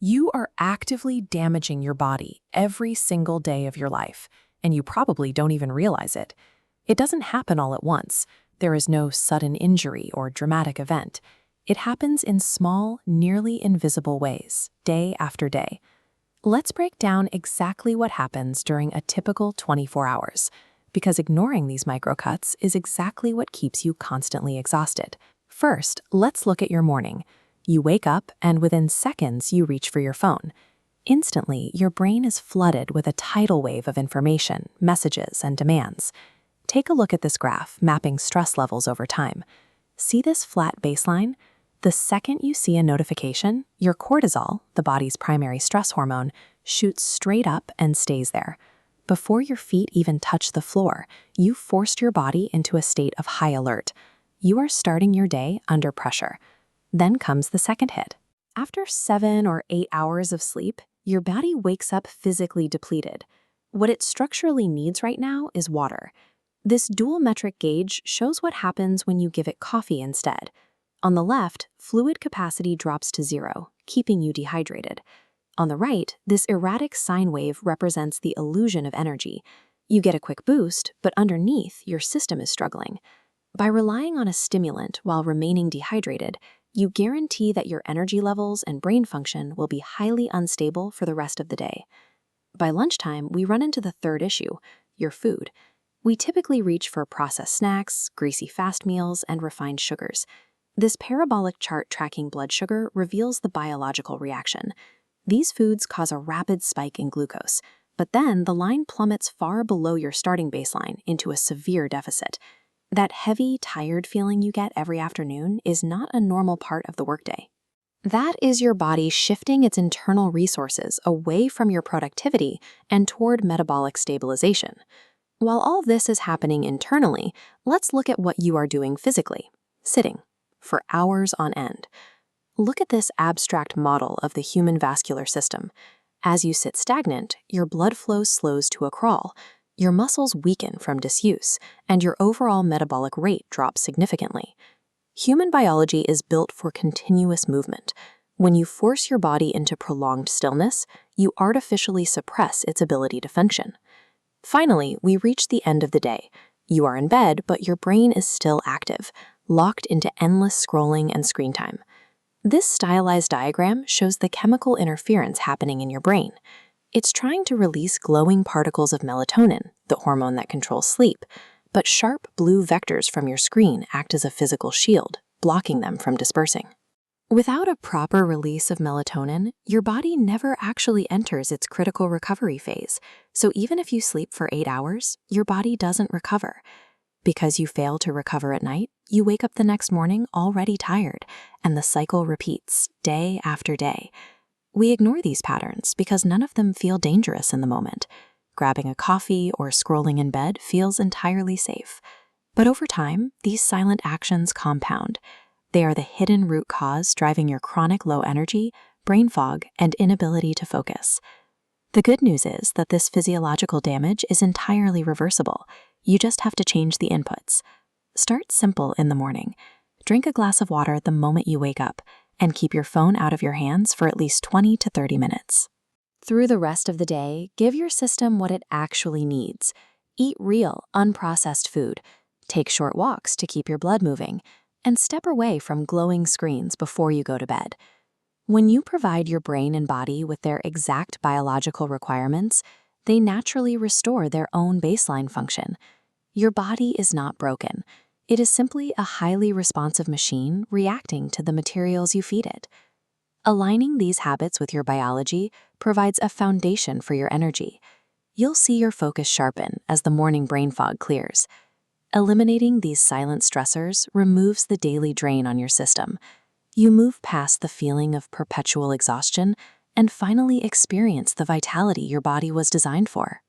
You are actively damaging your body every single day of your life, and you probably don't even realize it. It doesn't happen all at once. There is no sudden injury or dramatic event. It happens in small, nearly invisible ways, day after day. Let's break down exactly what happens during a typical 24 hours, because ignoring these microcuts is exactly what keeps you constantly exhausted. First, let's look at your morning. You wake up, and within seconds, you reach for your phone. Instantly, your brain is flooded with a tidal wave of information, messages, and demands. Take a look at this graph, mapping stress levels over time. See this flat baseline? The second you see a notification, your cortisol, the body's primary stress hormone, shoots straight up and stays there. Before your feet even touch the floor, you've forced your body into a state of high alert. You are starting your day under pressure. Then comes the second hit. After 7 or 8 hours of sleep, your body wakes up physically depleted. What it structurally needs right now is water. This dual metric gauge shows what happens when you give it coffee instead. On the left, fluid capacity drops to 0, keeping you dehydrated. On the right, this erratic sine wave represents the illusion of energy. You get a quick boost, but underneath, your system is struggling. By relying on a stimulant while remaining dehydrated, you guarantee that your energy levels and brain function will be highly unstable for the rest of the day. By lunchtime, we run into the third issue, your food. We typically reach for processed snacks, greasy fast meals, and refined sugars. This parabolic chart tracking blood sugar reveals the biological reaction. These foods cause a rapid spike in glucose, but then the line plummets far below your starting baseline into a severe deficit. That heavy, tired feeling you get every afternoon is not a normal part of the workday. That is your body shifting its internal resources away from your productivity and toward metabolic stabilization. While all this is happening internally, let's look at what you are doing physically, sitting, for hours on end. Look at this abstract model of the human vascular system. As you sit stagnant, your blood flow slows to a crawl, your muscles weaken from disuse, and your overall metabolic rate drops significantly. Human biology is built for continuous movement. When you force your body into prolonged stillness, you artificially suppress its ability to function. Finally, we reach the end of the day. You are in bed, but your brain is still active, locked into endless scrolling and screen time. This stylized diagram shows the chemical interference happening in your brain. It's trying to release glowing particles of melatonin, the hormone that controls sleep, but sharp blue vectors from your screen act as a physical shield, blocking them from dispersing. Without a proper release of melatonin, your body never actually enters its critical recovery phase, so even if you sleep for 8 hours, your body doesn't recover. Because you fail to recover at night, you wake up the next morning already tired, and the cycle repeats day after day. We ignore these patterns because none of them feel dangerous in the moment. Grabbing a coffee or scrolling in bed feels entirely safe. But over time, these silent actions compound. They are the hidden root cause driving your chronic low energy, brain fog, and inability to focus. The good news is that this physiological damage is entirely reversible. You just have to change the inputs. Start simple in the morning. Drink a glass of water the moment you wake up, and keep your phone out of your hands for at least 20 to 30 minutes. Through the rest of the day, give your system what it actually needs. Eat real, unprocessed food. Take short walks to keep your blood moving, and step away from glowing screens before you go to bed. When you provide your brain and body with their exact biological requirements, they naturally restore their own baseline function. Your body is not broken. It is simply a highly responsive machine reacting to the materials you feed it. Aligning these habits with your biology provides a foundation for your energy. You'll see your focus sharpen as the morning brain fog clears. Eliminating these silent stressors removes the daily drain on your system. You move past the feeling of perpetual exhaustion and finally experience the vitality your body was designed for.